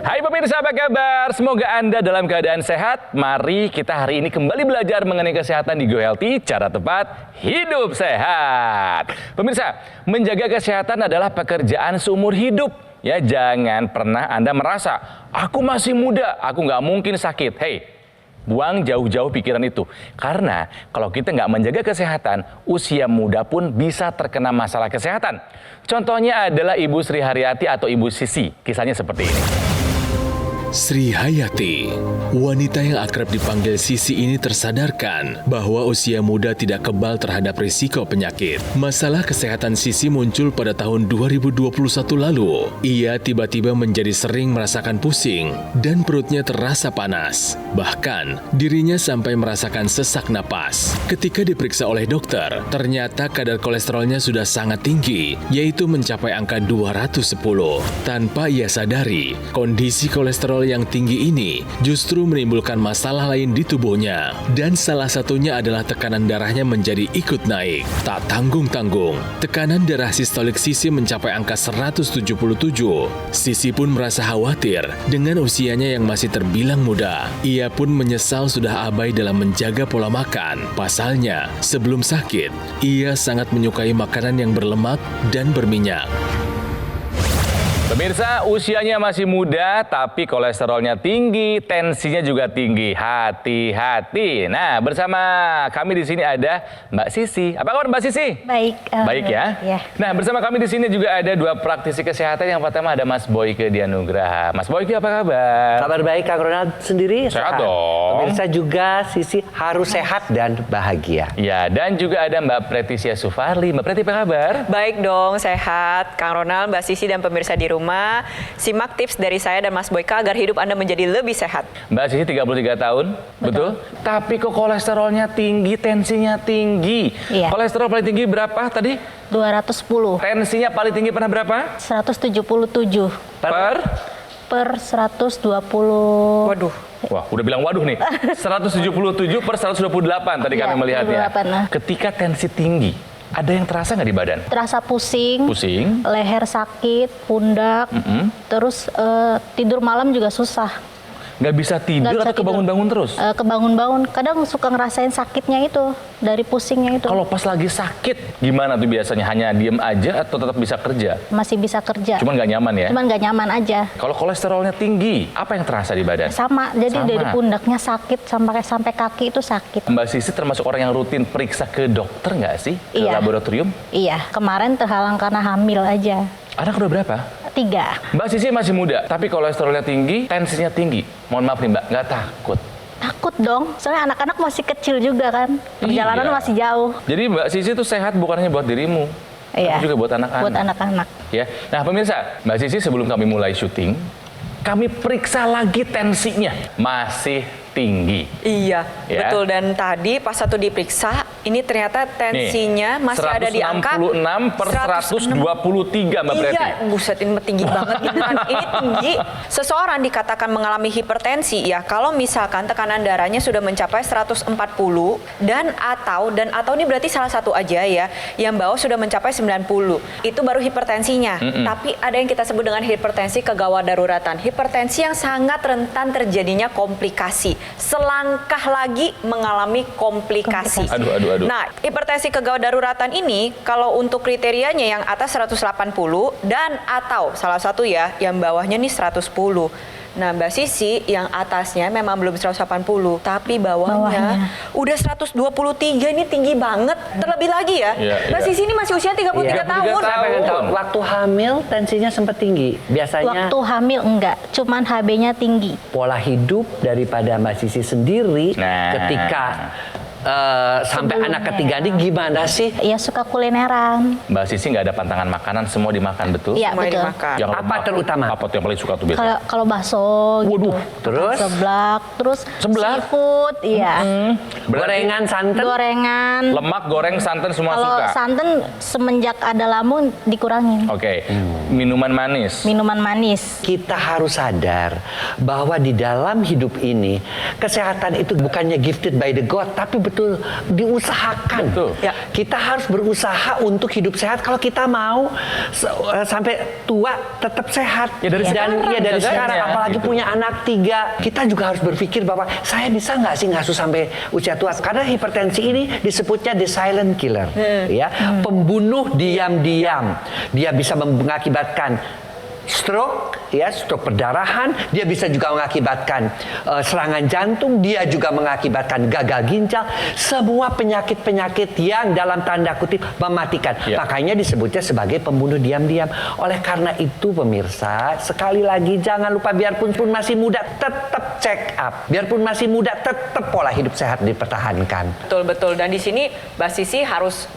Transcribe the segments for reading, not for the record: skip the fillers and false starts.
Hai pemirsa, apa kabar? Semoga Anda dalam keadaan sehat. Mari kita hari ini kembali belajar mengenai kesehatan di Go Healthy, cara tepat hidup sehat. Pemirsa, menjaga kesehatan adalah pekerjaan seumur hidup. Ya, jangan pernah Anda merasa, aku masih muda, aku nggak mungkin sakit. Hey, buang jauh-jauh pikiran itu. Karena kalau kita nggak menjaga kesehatan, usia muda pun bisa terkena masalah kesehatan. Contohnya adalah Ibu Sri Haryati atau Ibu Sisi. Kisahnya seperti ini. Sri Hayati, wanita yang akrab dipanggil Sisi ini tersadarkan bahwa usia muda tidak kebal terhadap risiko penyakit. Masalah kesehatan Sisi muncul pada tahun 2021 lalu. Ia tiba-tiba menjadi sering merasakan pusing dan perutnya terasa panas. Bahkan, dirinya sampai merasakan sesak napas. Ketika diperiksa oleh dokter, ternyata kadar kolesterolnya sudah sangat tinggi, yaitu mencapai angka 210. Tanpa ia sadari, kondisi kolesterol yang tinggi ini justru menimbulkan masalah lain di tubuhnya. Dan salah satunya adalah tekanan darahnya menjadi ikut naik. Tak tanggung-tanggung, tekanan darah sistolik Sisi mencapai angka 177. Sisi pun merasa khawatir dengan usianya yang masih terbilang muda. Ia pun menyesal sudah abai dalam menjaga pola makan. Pasalnya, sebelum sakit, ia sangat menyukai makanan yang berlemak dan berminyak. Pemirsa, usianya masih muda, tapi kolesterolnya tinggi, tensinya juga tinggi. Hati-hati. Nah, bersama kami di sini ada Mbak Sisi. Apa kabar Mbak Sisi? Baik. Baik ya? Ya. Nah, bersama kami di sini juga ada dua praktisi kesehatan. Yang pertama ada Mas Boyke Dianugraha. Mas Boyke, apa kabar? Kabar baik, Kang Ronald sendiri Sehat dong. Pemirsa juga Sisi harus sehat dan bahagia. Ya, dan juga ada Mbak Pretisia Sufarli. Mbak Preti, apa kabar? Baik dong, sehat. Kang Ronald, Mbak Sisi, dan pemirsa di rumah. Simak tips dari saya dan Mas Boyka agar hidup Anda menjadi lebih sehat. Mbak Sisi 33 tahun, betul? Tapi kok kolesterolnya tinggi, tensinya tinggi. Iya. Kolesterol paling tinggi berapa tadi? 210. Tensinya paling tinggi pernah berapa? 177 per 120. Waduh. Wah, udah bilang waduh nih. 177 per 128 tadi kami Iya, melihatnya. 128, nah. Ketika tensi tinggi, ada yang terasa nggak di badan? Terasa pusing, Pusing. leher sakit, pundak, terus tidur malam juga susah. Nggak bisa tidur Nggak bisa atau kebangun-bangun terus? Kebangun-bangun, kadang suka ngerasain sakitnya itu, dari pusingnya itu. Kalau pas lagi sakit, gimana tuh biasanya? Hanya diem aja atau tetap bisa kerja? Masih bisa kerja, Cuman nggak nyaman ya? cuman nggak nyaman aja. Kalau kolesterolnya tinggi, apa yang terasa di badan? Sama, jadi Sama. dari pundaknya sakit sampai kaki itu sakit. Mbak Sisi termasuk orang yang rutin periksa ke dokter nggak sih? Ke Iya. laboratorium? Iya, kemarin terhalang karena hamil aja. Anak udah berapa? 3. Mbak Sisi masih muda, tapi kolesterolnya tinggi, tensinya tinggi. Mohon maaf nih Mbak, nggak takut? Takut dong, soalnya anak-anak masih kecil juga kan. Perjalanan Iya. masih jauh. Jadi Mbak Sisi itu sehat bukan hanya buat dirimu, Iya. tapi juga buat anak-anak. Buat anak-anak. Ya. Nah pemirsa, Mbak Sisi sebelum kami mulai syuting, kami periksa lagi tensinya. Masih tinggi. Iya, Ya. betul. Dan tadi pas satu diperiksa, ini ternyata tensinya masih ada di angka 166 per 123 Mbak Preti. Iya, buset ini tinggi banget gitu kan. Ini tinggi. Seseorang dikatakan mengalami hipertensi ya kalau misalkan tekanan darahnya sudah mencapai 140 dan atau ini berarti salah satu aja ya, yang bawah sudah mencapai 90. Itu baru hipertensinya. Tapi ada yang kita sebut dengan hipertensi kegawat daruratan. Hipertensi yang sangat rentan terjadinya komplikasi. Selangkah lagi mengalami komplikasi. Aduh. Nah, hipertensi kegawat daruratan ini kalau untuk kriterianya yang atas 180 dan atau salah satu ya, yang bawahnya nih 110. Nah, Mbak Sisi yang atasnya memang belum 180, tapi bawahnya udah 123, ini tinggi banget. Terlebih lagi ya, Iya, Mbak iya. Sisi ini masih usia 33 tahun. Saya pengen tahu, waktu hamil tensinya sempat tinggi. Biasanya Waktu hamil enggak, cuman HB-nya tinggi. pola hidup daripada Mbak Sisi sendiri Nah. ketika sampai Sebelumnya. anak ketiga ini gimana sih? Ya suka kulineran. Mbak Sisi nggak ada pantangan makanan, semua dimakan, betul? Iya, Semuanya betul. dimakan. Yang Apa lemak, terutama? Apa tuh yang paling suka tuh biasanya? Kalau bakso gitu. Waduh, terus? Seblak, terus Seblak? seafood, iya. Berarti Gorengan santan? Gorengan. lemak, goreng, santan semua Kalau suka? santan semenjak ada lambung dikurangin. Oke. Minuman manis? Minuman manis. Kita harus sadar bahwa di dalam hidup ini kesehatan itu bukannya gifted by the God, tapi betul-betul diusahakan. Betul. Ya. Kita harus berusaha untuk hidup sehat kalau kita mau sampai tua tetap sehat. Ya, dari sekarang dari jaganya, sekarang, apalagi gitu. punya anak 3, kita juga harus berpikir bahwa saya bisa nggak sih ngasuh sampai usia tua? Karena hipertensi ini disebutnya the silent killer, ya, pembunuh diam-diam. Dia bisa mengakibatkan stroke, ya, stroke perdarahan. Dia bisa juga mengakibatkan serangan jantung. Dia juga mengakibatkan gagal ginjal. Semua penyakit-penyakit yang dalam tanda kutip mematikan. Ya. Makanya disebutnya sebagai pembunuh diam-diam. Oleh karena itu pemirsa, sekali lagi jangan lupa biarpun masih muda tetap check up. Biarpun masih muda tetap pola hidup sehat dipertahankan. Betul. Dan di sini Mbak Sisi harus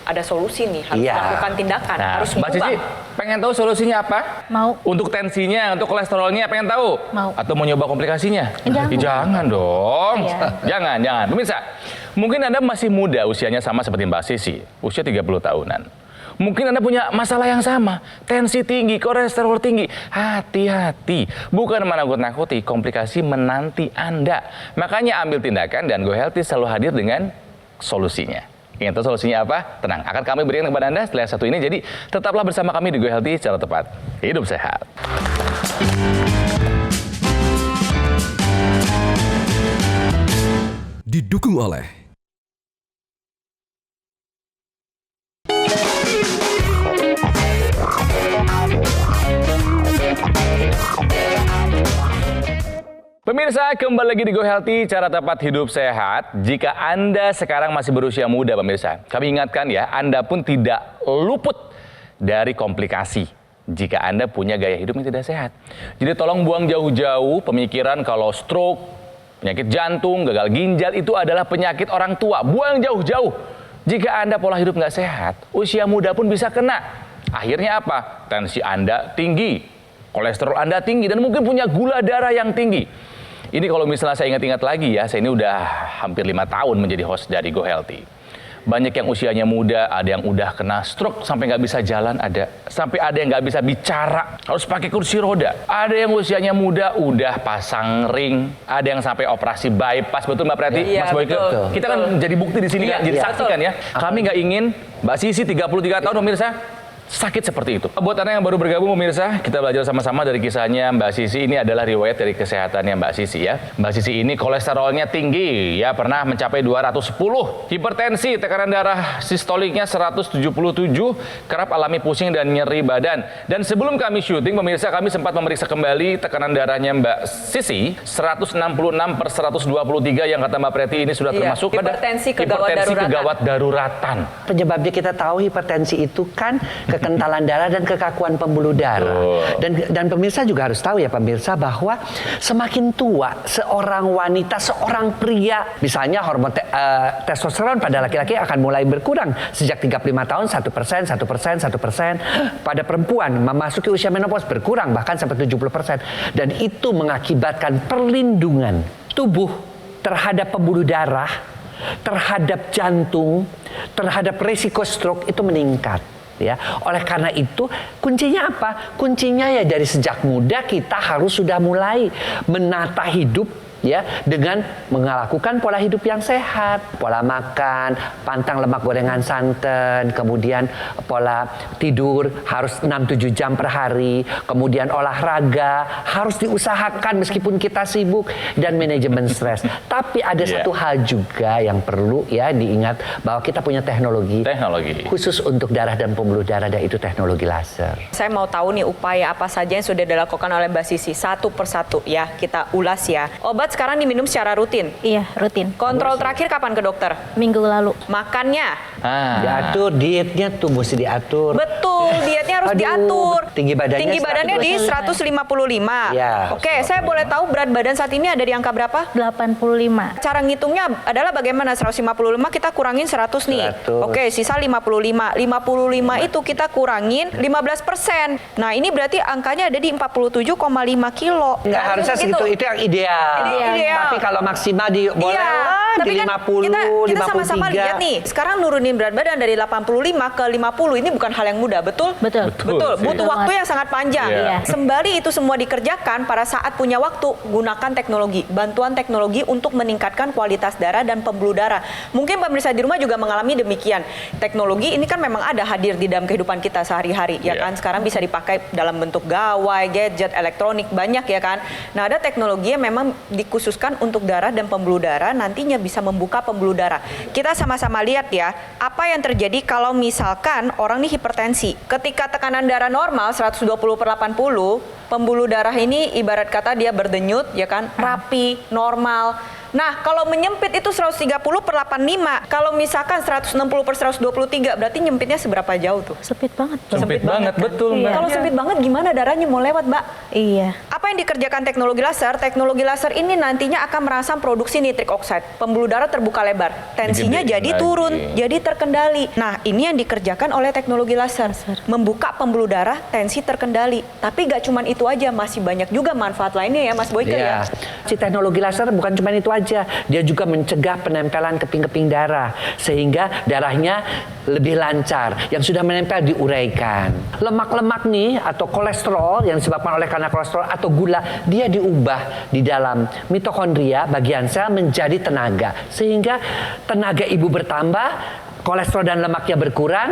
ada solusi nih, harus Iya. melakukan tindakan, Nah, harus Mbak Sisi pengen tahu solusinya apa? Mau. Untuk tensinya, untuk kolesterolnya pengen tahu? Mau. Atau mau nyoba komplikasinya? Jangan. Jangan dong. Iya. Jangan. Pemirsa, mungkin Anda masih muda usianya sama seperti Mbak Sisi, usia 30 tahunan. Mungkin Anda punya masalah yang sama, tensi tinggi, kolesterol tinggi. Hati-hati, bukan menakut-nakuti, komplikasi menanti Anda. Makanya ambil tindakan dan Go Healthy selalu hadir dengan solusinya. Ingin tahu solusinya apa? Tenang, akan kami berikan kepada Anda setelah satu ini. Jadi tetaplah bersama kami di Go Healthy secara tepat. Hidup sehat. Didukung oleh Pemirsa, kembali lagi di Go Healthy, cara tepat hidup sehat. Jika Anda sekarang masih berusia muda, pemirsa, kami ingatkan ya, Anda pun tidak luput dari komplikasi jika Anda punya gaya hidup yang tidak sehat. Jadi tolong buang jauh-jauh pemikiran kalau stroke, penyakit jantung, gagal ginjal itu adalah penyakit orang tua. Buang jauh-jauh. Jika Anda pola hidup nggak sehat, usia muda pun bisa kena. Akhirnya apa? Tensi Anda tinggi, kolesterol Anda tinggi, dan mungkin punya gula darah yang tinggi. Ini kalau misalnya saya ingat-ingat lagi ya, saya ini udah hampir 5 tahun menjadi host dari Go Healthy. Banyak yang usianya muda, ada yang udah kena stroke sampai nggak bisa jalan, sampai ada yang nggak bisa bicara, harus pakai kursi roda. Ada yang usianya muda udah pasang ring, ada yang sampai operasi bypass, betul Mbak Preti? Iya, Mas Boyke? betul. Kita kan jadi bukti di sini kan, jadi saksi kan ya. Kami nggak ingin Mbak Sisi 33 tahun pemirsa sakit seperti itu. Buat Anda yang baru bergabung pemirsa, kita belajar sama-sama dari kisahnya Mbak Sisi. Ini adalah riwayat dari kesehatannya Mbak Sisi ya. Mbak Sisi ini kolesterolnya tinggi ya, pernah mencapai 210. Hipertensi, tekanan darah sistoliknya 177, kerap alami pusing dan nyeri badan. Dan sebelum kami syuting pemirsa, kami sempat memeriksa kembali tekanan darahnya Mbak Sisi 166/123 yang kata Mbak Preti ini sudah termasuk pada hipertensi kegawat daruratan. Penyebabnya kita tahu hipertensi itu kan kekentalan darah dan kekakuan pembuluh darah. Dan pemirsa juga harus tahu ya pemirsa bahwa semakin tua seorang wanita, seorang pria, misalnya hormon testosteron pada laki-laki akan mulai berkurang sejak 35 tahun 1%. Pada perempuan memasuki usia menopause berkurang bahkan sampai 70%. Dan itu mengakibatkan perlindungan tubuh terhadap pembuluh darah, terhadap jantung, terhadap risiko stroke itu meningkat. Ya, oleh karena itu kuncinya apa? Kuncinya ya dari sejak muda kita harus sudah mulai menata hidup ya dengan melakukan pola hidup yang sehat, pola makan, pantang lemak gorengan santan, kemudian pola tidur harus 6-7 jam per hari, kemudian olahraga harus diusahakan meskipun kita sibuk, dan manajemen stres. Tapi ada satu hal juga yang perlu ya diingat, bahwa kita punya teknologi khusus untuk darah dan pembuluh darah, dan itu teknologi laser. Saya mau tahu nih upaya apa saja yang sudah dilakukan oleh Mbak Sisi satu persatu ya, kita ulas ya. Obat sekarang diminum secara rutin? Iya, rutin. Kontrol terakhir kapan ke dokter? Minggu lalu. Makannya? Diatur, dietnya tuh mesti diatur. Betul, dietnya harus diatur. Tinggi badannya di 155. Ya, Oke, saya boleh tahu berat badan saat ini ada di angka berapa? 85. Cara ngitungnya adalah bagaimana? 155 kita kurangin 100 nih. 100. Oke, sisa 55. 55 itu kita kurangin 15%. Nah, ini berarti angkanya ada di 47,5 kilo. Nggak harusnya segitu, itu yang ideal. Ideal. Tapi kalau maksimal boleh lah, tapi di kan 50, kita sama-sama 53. lihat nih. Sekarang nurunin berat badan dari 85 ke 50 ini bukan hal yang mudah, betul betul? Betul. Betul, sih. butuh waktu yang sangat panjang. Iya. Sembari itu semua dikerjakan, pada saat punya waktu, gunakan teknologi, bantuan teknologi untuk meningkatkan kualitas darah dan pembuluh darah. Mungkin pemirsa di rumah juga mengalami demikian. Teknologi ini kan memang ada hadir di dalam kehidupan kita sehari-hari, ya Iya. kan? Sekarang bisa dipakai dalam bentuk gawai, gadget, elektronik, banyak ya kan? Nah, ada teknologi yang memang dikhususkan untuk darah dan pembuluh darah, nantinya bisa membuka pembuluh darah. Kita sama-sama lihat ya, apa yang terjadi kalau misalkan orang ini hipertensi. Ketika tekanan darah normal 120/80, pembuluh darah ini ibarat kata dia berdenyut, ya kan, rapi, normal. Nah, kalau menyempit itu 130/85. Kalau misalkan 160/123, berarti nyempitnya seberapa jauh tuh? Sempit banget. Sempit banget, kan? betul Iya. Mbak. Kalau sempit banget gimana darahnya mau lewat, Mbak? Iya. Apa yang dikerjakan teknologi laser? Teknologi laser ini nantinya akan merangsang produksi nitrik oxide. Pembuluh darah terbuka lebar. Tensinya Digedein jadi lagi. turun, jadi terkendali. Nah, ini yang dikerjakan oleh teknologi laser. Membuka pembuluh darah, tensi terkendali. Tapi gak cuman itu aja, masih banyak juga manfaat lainnya ya, Mas Boyke ya. Si teknologi laser bukan cuma itu aja, dia juga mencegah penempelan keping-keping darah sehingga darahnya lebih lancar. Yang sudah menempel diuraikan. Lemak-lemak nih atau kolesterol yang disebabkan oleh karena kolesterol atau gula, dia diubah di dalam mitokondria bagian sel menjadi tenaga sehingga tenaga ibu bertambah, kolesterol dan lemaknya berkurang,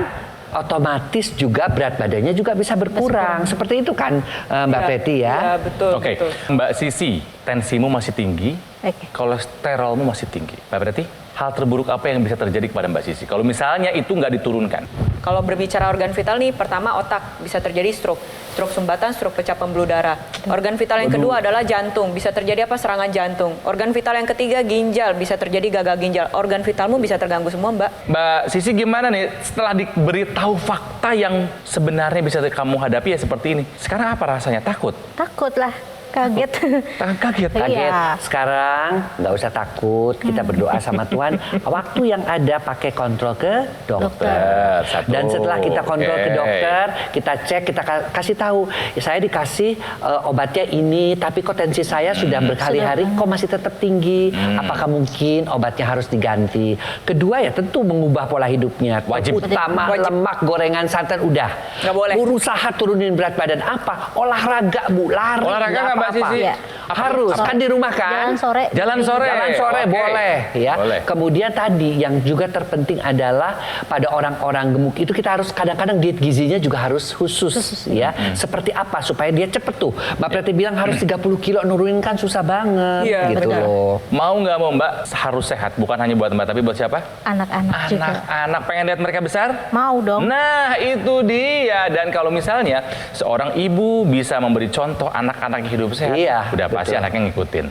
otomatis juga berat badannya juga bisa berkurang. Seperti itu kan Mbak Preti ya. Iya, betul. Oke, Betul. Mbak Sisi, tensimu masih tinggi, Oke. kolesterolmu masih tinggi. Mbak Preti, hal terburuk apa yang bisa terjadi kepada Mbak Sisi? Kalau misalnya itu nggak diturunkan. Kalau berbicara organ vital nih, pertama otak, bisa terjadi stroke sumbatan, stroke pecah pembuluh darah. Organ vital yang kedua adalah jantung, bisa terjadi apa? Serangan jantung. Organ vital yang ketiga ginjal, bisa terjadi gagal ginjal. Organ vitalmu bisa terganggu semua, Mbak. Mbak Sisi gimana nih setelah diberitahu fakta yang sebenarnya bisa kamu hadapi ya seperti ini? Sekarang apa rasanya? Takut? Takut lah. Kaget. Kaget? Kaget. Iya. Sekarang nggak usah takut, kita berdoa sama Tuhan. Waktu yang ada pakai kontrol ke dokter. Satu. Dan setelah kita kontrol ke Oke. dokter, kita cek, kita kasih tahu, saya dikasih obatnya ini, tapi kok tensi saya sudah berkali-hari kok masih tetap tinggi. Apakah mungkin obatnya harus diganti? Kedua ya tentu mengubah pola hidupnya. Wajib. Utama lemak, gorengan, santan udah. Nggak boleh. Berusaha turunin berat badan apa? Olahraga Bu, lari. Olahraga nggak, Mbak apa-apa. Sisi? Iya. Harus, kan di rumah kan? Jalan sore. Jalan sore. Jalan sore Oke. boleh ya. Boleh. Kemudian tadi yang juga terpenting adalah pada orang-orang gemuk itu kita harus kadang-kadang diet gizinya juga harus khusus ya. Seperti apa supaya dia cepet tuh. Mbak Preti bilang harus 30 kilo nurunin kan susah banget Iya, gitu benar. loh. Mau nggak mau Mbak harus sehat, bukan hanya buat Mbak tapi buat siapa? Anak-anak juga. Anak-anak pengen lihat mereka besar? Mau dong. Nah itu dia. Dan kalau misalnya seorang ibu bisa memberi contoh anak-anak yang hidup sehat, Iya, udah pasti betul. anaknya ngikutin.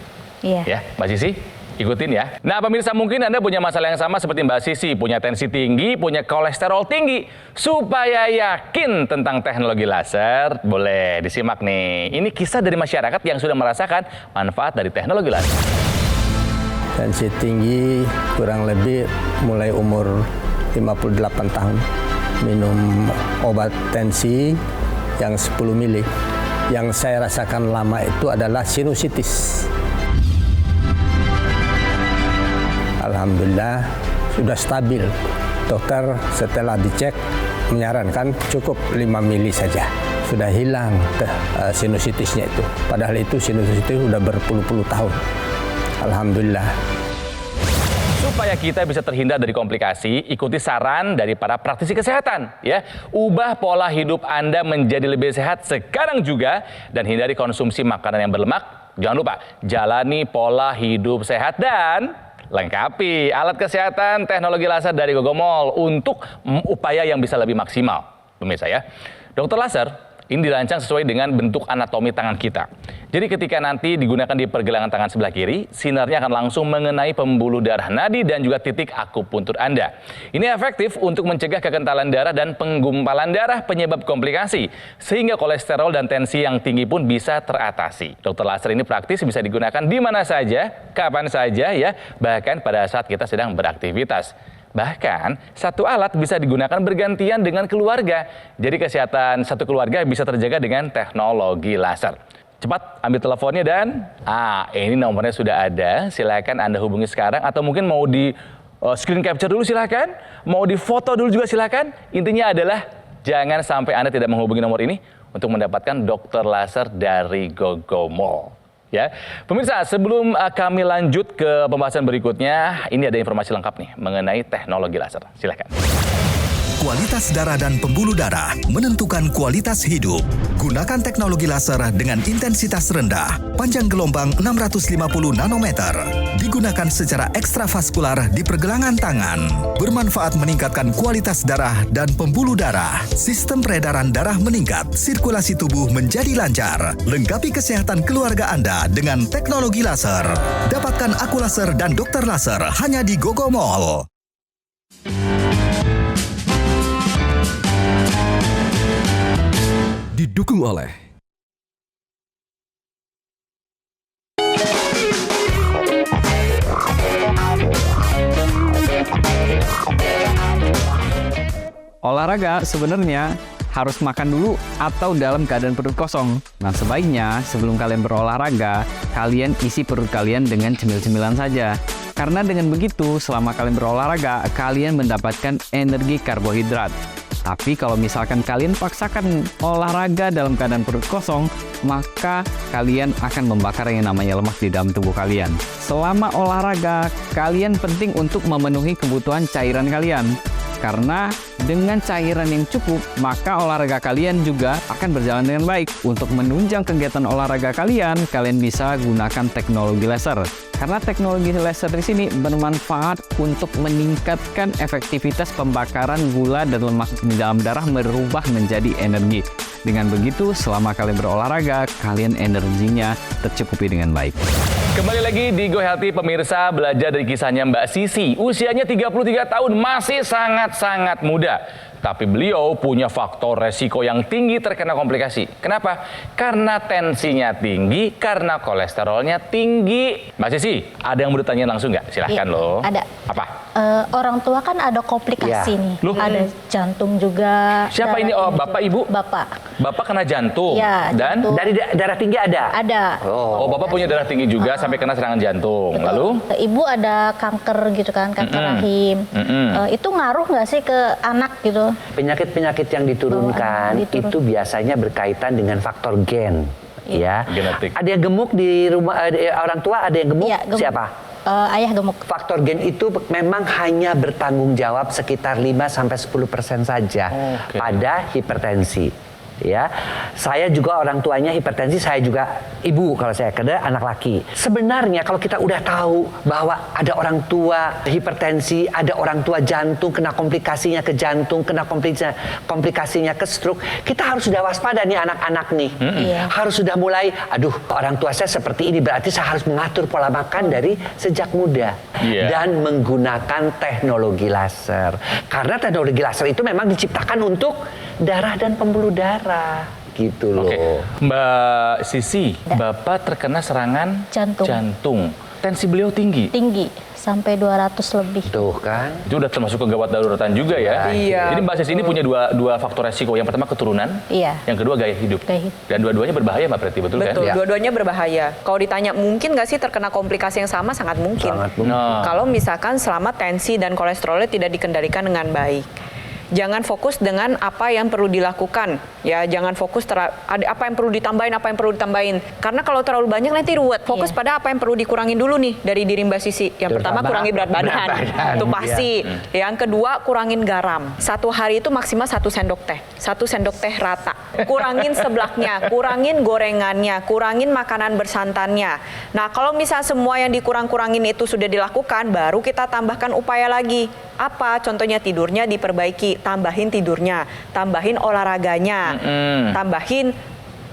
Iya. Ya, Mbak Sisi, ikutin ya. Nah, pemirsa mungkin Anda punya masalah yang sama seperti Mbak Sisi, punya tensi tinggi, punya kolesterol tinggi. Supaya yakin tentang teknologi laser, boleh disimak nih. Ini kisah dari masyarakat yang sudah merasakan manfaat dari teknologi laser. Tensi tinggi kurang lebih mulai umur 58 tahun. Minum obat tensi yang 10 mili. Yang saya rasakan lama itu adalah sinusitis. Alhamdulillah sudah stabil. Dokter setelah dicek menyarankan cukup 5 mili saja. Sudah hilang sinusitisnya itu. Padahal itu sinusitis sudah berpuluh-puluh tahun. Alhamdulillah. Supaya kita bisa terhindar dari komplikasi, ikuti saran dari para praktisi kesehatan. Ya, ubah pola hidup Anda menjadi lebih sehat sekarang juga dan hindari konsumsi makanan yang berlemak. Jangan lupa jalani pola hidup sehat dan lengkapi alat kesehatan teknologi laser dari Gogomol untuk upaya yang bisa lebih maksimal. Pemirsa ya, dokter laser ini dirancang sesuai dengan bentuk anatomi tangan kita. Jadi ketika nanti digunakan di pergelangan tangan sebelah kiri, sinarnya akan langsung mengenai pembuluh darah nadi dan juga titik akupuntur Anda. Ini efektif untuk mencegah kekentalan darah dan penggumpalan darah penyebab komplikasi, sehingga kolesterol dan tensi yang tinggi pun bisa teratasi. Dokter laser ini praktis bisa digunakan di mana saja, kapan saja ya, bahkan pada saat kita sedang beraktivitas. Bahkan, satu alat bisa digunakan bergantian dengan keluarga. Jadi kesehatan satu keluarga bisa terjaga dengan teknologi laser. Cepat ambil teleponnya dan, ini nomornya sudah ada. Silakan Anda hubungi sekarang atau mungkin mau di screen capture dulu silakan. Mau di foto dulu juga silakan. Intinya adalah Jangan sampai Anda tidak menghubungi nomor ini untuk mendapatkan dokter laser dari GoGo Mall. Ya, pemirsa, sebelum kami lanjut ke pembahasan berikutnya, ini ada informasi lengkap nih mengenai teknologi laser. Silakan. Kualitas darah dan pembuluh darah menentukan kualitas hidup. Gunakan teknologi laser dengan intensitas rendah, panjang gelombang 650 nanometer. Digunakan secara ekstravaskular di pergelangan tangan. Bermanfaat meningkatkan kualitas darah dan pembuluh darah. Sistem peredaran darah meningkat, sirkulasi tubuh menjadi lancar. Lengkapi kesehatan keluarga Anda dengan teknologi laser. Dapatkan aku laser dan dokter laser hanya di GoGo Mall. Didukung oleh olahraga sebenarnya harus makan dulu atau dalam keadaan perut kosong. Nah, sebaiknya sebelum kalian berolahraga, kalian isi perut kalian dengan cemil-cemilan saja. Karena dengan begitu, selama kalian berolahraga, kalian mendapatkan energi karbohidrat. Tapi kalau misalkan kalian paksakan olahraga dalam keadaan perut kosong, maka kalian akan membakar yang namanya lemak di dalam tubuh kalian. Selama olahraga, kalian penting untuk memenuhi kebutuhan cairan kalian. Karena dengan cairan yang cukup, maka olahraga kalian juga akan berjalan dengan baik. Untuk menunjang kegiatan olahraga kalian bisa gunakan teknologi laser. Karena teknologi laser di sini bermanfaat untuk meningkatkan efektivitas pembakaran gula dan lemak di dalam darah merubah menjadi energi. Dengan begitu, selama kalian berolahraga, kalian energinya tercukupi dengan baik. Kembali lagi di Go Healthy, pemirsa, belajar dari kisahnya Mbak Sisi. Usianya 33 tahun, masih sangat-sangat muda. Tapi beliau punya faktor resiko yang tinggi terkena komplikasi. Kenapa? Karena tensinya tinggi, karena kolesterolnya tinggi. Mbak Sisi, ada yang mau ditanya langsung nggak? Silahkan loh. Ada. Apa? Orang tua kan ada komplikasi nih. Loh? Ada jantung juga. Siapa ini? Oh, Bapak, Ibu? Bapak. Bapak kena jantung. Ya, Dan? jantung. Dari darah tinggi ada? Ada. Oh, Bapak punya darah tinggi juga sampai kena serangan jantung. Betul. Lalu? Ibu ada kanker gitu kan, kanker rahim. Itu ngaruh nggak sih ke anak gitu? Penyakit-penyakit yang diturunkan itu biasanya berkaitan dengan faktor gen. Ya. Genetik. Ada yang gemuk di rumah orang tua, ada yang gemuk, Iya, gemuk. siapa? Ayah gemuk. Faktor gen itu memang hanya bertanggung jawab sekitar 5-10% saja pada hipertensi. Ya, saya juga orang tuanya hipertensi, saya juga ibu kalau saya kerja anak laki. Sebenarnya kalau kita udah tahu bahwa ada orang tua hipertensi, ada orang tua jantung kena komplikasinya ke jantung, kena komplikasinya ke stroke, kita harus sudah waspada nih anak-anak nih. Harus sudah mulai, aduh orang tua saya seperti ini, berarti saya harus mengatur pola makan dari sejak muda dan menggunakan teknologi laser. Karena teknologi laser itu memang diciptakan untuk darah dan pembuluh darah gitu loh. Oke. Mbak Sisi, Bapak terkena serangan jantung. Tensi beliau tinggi. Tinggi, sampai 200 lebih. Tuh kan. Itu udah termasuk kegawat daruratan juga ya. Iya. Jadi Mbak Sisi ini punya dua faktor resiko. Yang pertama keturunan, Iya. yang kedua gaya hidup. Gaya hidup. Dan dua-duanya berbahaya Mbak Preti, betul kan? Betul, dua-duanya berbahaya. Kalau ditanya mungkin nggak sih terkena komplikasi yang sama, sangat mungkin. Sangat mungkin. Nah. Kalau misalkan selama tensi dan kolesterolnya tidak dikendalikan dengan baik. Jangan fokus dengan apa yang perlu dilakukan, ya. Jangan fokus ada apa yang perlu ditambahin, apa yang perlu ditambahin. Karena kalau terlalu banyak nanti ruwet. Fokus pada apa yang perlu dikurangin dulu nih dari diri Mbak Sisi. Yang pertama kurangi berat badan, itu pasti. Yang kedua kurangin garam. Satu hari itu maksimal 1 sendok teh, 1 sendok teh rata. Kurangin seblaknya, kurangin gorengannya, kurangin makanan bersantannya. Nah kalau misal semua yang dikurang-kurangin itu sudah dilakukan, baru kita tambahkan upaya lagi. Apa? Contohnya tidurnya diperbaiki, tambahin tidurnya, tambahin olahraganya, tambahin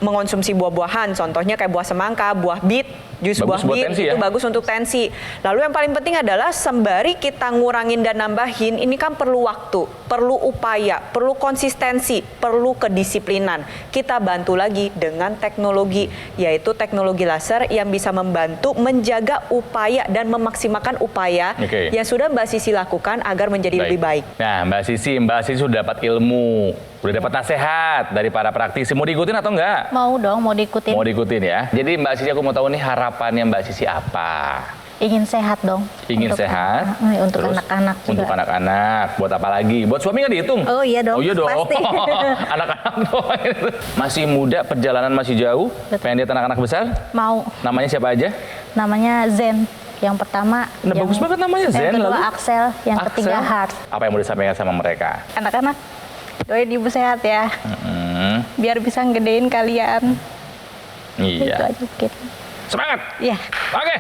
mengonsumsi buah-buahan, contohnya kayak buah semangka, buah bit, jus buah bit, itu bagus untuk tensi. Lalu yang paling penting adalah sembari kita ngurangin dan nambahin, ini kan perlu waktu, perlu upaya, perlu konsistensi, perlu kedisiplinan. Kita bantu lagi dengan teknologi, yaitu teknologi laser yang bisa membantu menjaga upaya dan memaksimalkan upaya yang sudah Mbak Sisi lakukan agar menjadi lebih baik. Nah Mbak Sisi sudah dapat ilmu, udah dapat nasihat dari para praktisi. Mau diikutin atau enggak? Mau dong, mau diikutin. Mau diikutin ya. Jadi Mbak Sisi, aku mau tahu nih harapannya Mbak Sisi apa? Ingin sehat dong. Ingin sehat. Untuk Terus anak-anak juga. Untuk anak-anak. Buat apa lagi? Buat suami nggak dihitung? Oh iya dong. Oh iya dong. Pasti. Anak-anak dong. Masih muda, perjalanan masih jauh. Betul. Pengen lihat anak-anak besar? Mau. Namanya siapa aja? Namanya Zen. Yang pertama. Nah, bagus banget namanya Zen. Yang kedua Lalu? Axel. Yang ketiga Axel. Heart. Apa yang mau disampaikan sama mereka? Anak-anak, doain ibu sehat ya. Biar bisa ngedein kalian. Itu Iya. aja gitu. Semangat. Iya. Oke.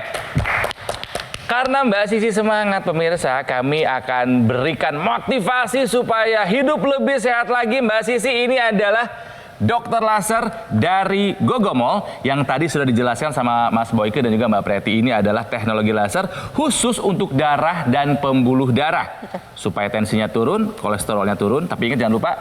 Karena Mbak Sisi semangat pemirsa, kami akan berikan motivasi supaya hidup lebih sehat lagi. Mbak Sisi ini adalah dokter laser dari Gogomol yang tadi sudah dijelaskan sama Mas Boyke dan juga Mbak Preti. Ini adalah teknologi laser khusus untuk darah dan pembuluh darah. Supaya tensinya turun, kolesterolnya turun. Tapi ingat jangan lupa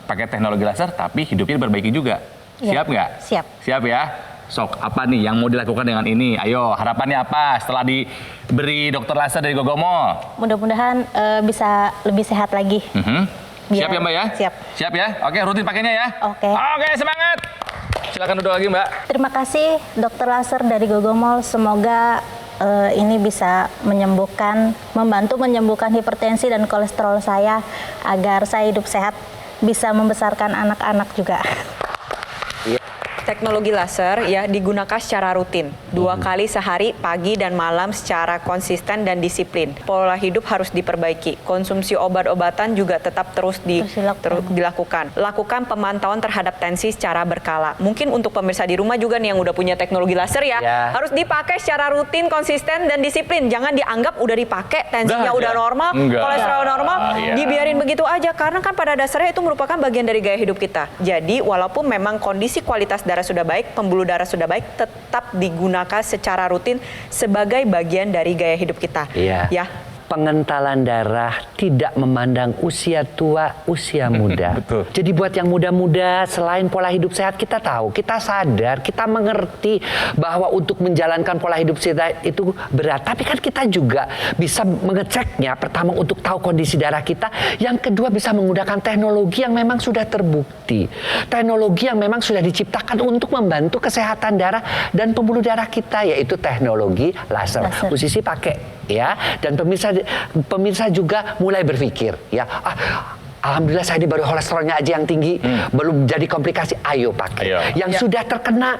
pakai teknologi laser tapi hidupnya diperbaiki juga. Iya. Siap nggak? Siap. Siap ya. Sok, apa nih yang mau dilakukan dengan ini? Ayo, harapannya apa setelah diberi dokter laser dari Gogomol? Mudah-mudahan bisa lebih sehat lagi. Siap ya Mbak ya? Siap. Siap ya? Oke, rutin pakainya ya? Oke. Oke, semangat! Silakan duduk lagi Mbak. Terima kasih dokter laser dari Gogomol. Semoga ini bisa membantu menyembuhkan hipertensi dan kolesterol saya agar saya hidup sehat, bisa membesarkan anak-anak juga. Teknologi laser ya digunakan secara rutin 2 kali sehari, pagi dan malam secara konsisten dan disiplin. Pola hidup harus diperbaiki. Konsumsi obat-obatan juga tetap terus dilakukan. Lakukan pemantauan terhadap tensi secara berkala. Mungkin untuk pemirsa di rumah juga nih yang udah punya teknologi laser ya, harus dipakai secara rutin, konsisten dan disiplin. Jangan dianggap udah dipakai tensinya udah normal, kolesterol normal, dibiarin begitu aja karena kan pada dasarnya itu merupakan bagian dari gaya hidup kita. Jadi walaupun memang kondisi kualitas darah sudah baik, pembuluh darah sudah baik, tetap digunakan secara rutin sebagai bagian dari gaya hidup kita. Iya. Ya. Pengentalan darah tidak memandang usia tua, usia muda. Betul. Jadi buat yang muda-muda, selain pola hidup sehat, kita tahu, kita sadar, kita mengerti bahwa untuk menjalankan pola hidup sehat itu berat. Tapi kan kita juga bisa mengeceknya, pertama untuk tahu kondisi darah kita, yang kedua bisa menggunakan teknologi yang memang sudah terbukti. Teknologi yang memang sudah diciptakan untuk membantu kesehatan darah dan pembuluh darah kita, yaitu teknologi laser. Bu Sisi pakai ya, dan pemirsa juga mulai berpikir ya, alhamdulillah saya ini baru kolesterolnya aja yang tinggi, belum jadi komplikasi, ayo pakai. Yang sudah terkena,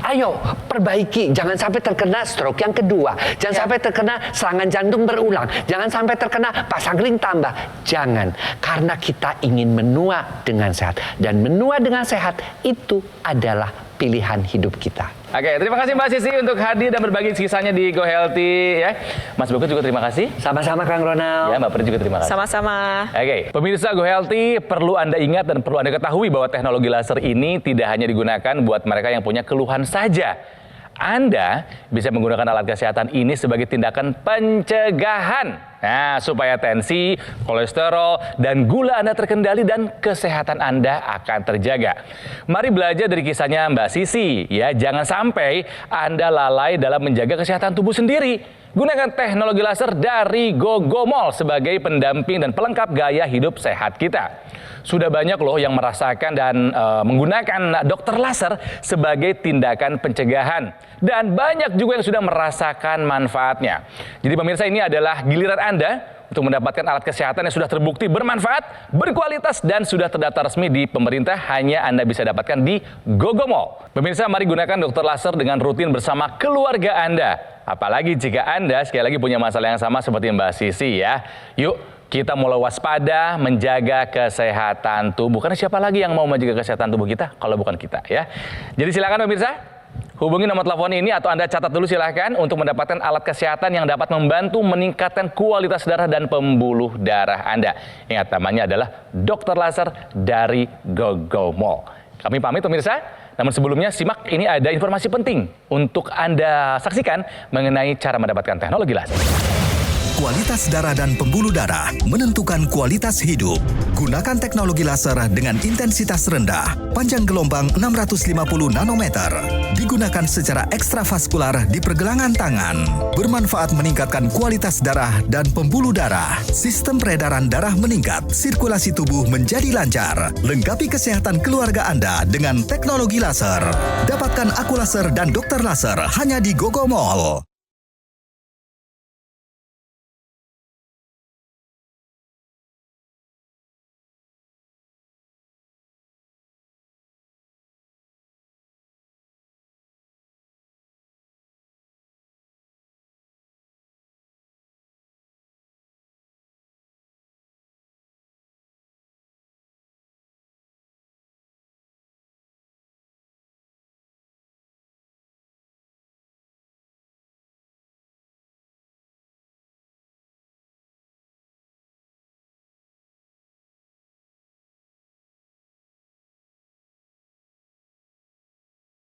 ayo perbaiki, jangan sampai terkena stroke yang kedua, jangan sampai terkena serangan jantung berulang, jangan sampai terkena pasang ring tambah, jangan, karena kita ingin menua dengan sehat, dan menua dengan sehat itu adalah pilihan hidup kita. Oke, terima kasih Mbak Sisi untuk hadir dan berbagi kisahnya di Go Healthy ya. Mas Boyke juga terima kasih. Sama-sama Kang Ronald. Ya, Mbak Pri juga terima kasih. Sama-sama. Oke, pemirsa Go Healthy, perlu Anda ingat dan perlu Anda ketahui bahwa teknologi laser ini tidak hanya digunakan buat mereka yang punya keluhan saja. Anda bisa menggunakan alat kesehatan ini sebagai tindakan pencegahan. Nah, supaya tensi, kolesterol, dan gula Anda terkendali dan kesehatan Anda akan terjaga. Mari belajar dari kisahnya Mbak Sisi. Ya, jangan sampai Anda lalai dalam menjaga kesehatan tubuh sendiri. Gunakan teknologi laser dari Gogomol sebagai pendamping dan pelengkap gaya hidup sehat kita. Sudah banyak loh yang merasakan dan menggunakan dokter laser sebagai tindakan pencegahan. Dan banyak juga yang sudah merasakan manfaatnya. Jadi pemirsa, ini adalah giliran Anda untuk mendapatkan alat kesehatan yang sudah terbukti bermanfaat, berkualitas, dan sudah terdaftar resmi di pemerintah. Hanya Anda bisa dapatkan di Gogomol. Pemirsa, mari gunakan dokter laser dengan rutin bersama keluarga Anda. Apalagi jika Anda sekali lagi punya masalah yang sama seperti Mbak Sisi ya. Yuk, kita mulai waspada menjaga kesehatan tubuh. Karena siapa lagi yang mau menjaga kesehatan tubuh kita kalau bukan kita ya. Jadi silakan pemirsa, hubungi nomor telepon ini atau Anda catat dulu silahkan untuk mendapatkan alat kesehatan yang dapat membantu meningkatkan kualitas darah dan pembuluh darah Anda. Ingat, namanya adalah dokter laser dari Gogomol. Kami pamit pemirsa. Namun sebelumnya simak, ini ada informasi penting untuk Anda saksikan mengenai cara mendapatkan teknologi laser. Kualitas darah dan pembuluh darah menentukan kualitas hidup. Gunakan teknologi laser dengan intensitas rendah, panjang gelombang 650 nanometer. Digunakan secara ekstravaskular di pergelangan tangan. Bermanfaat meningkatkan kualitas darah dan pembuluh darah. Sistem peredaran darah meningkat, sirkulasi tubuh menjadi lancar. Lengkapi kesehatan keluarga Anda dengan teknologi laser. Dapatkan Aku Laser dan Dokter Laser hanya di Gogomol.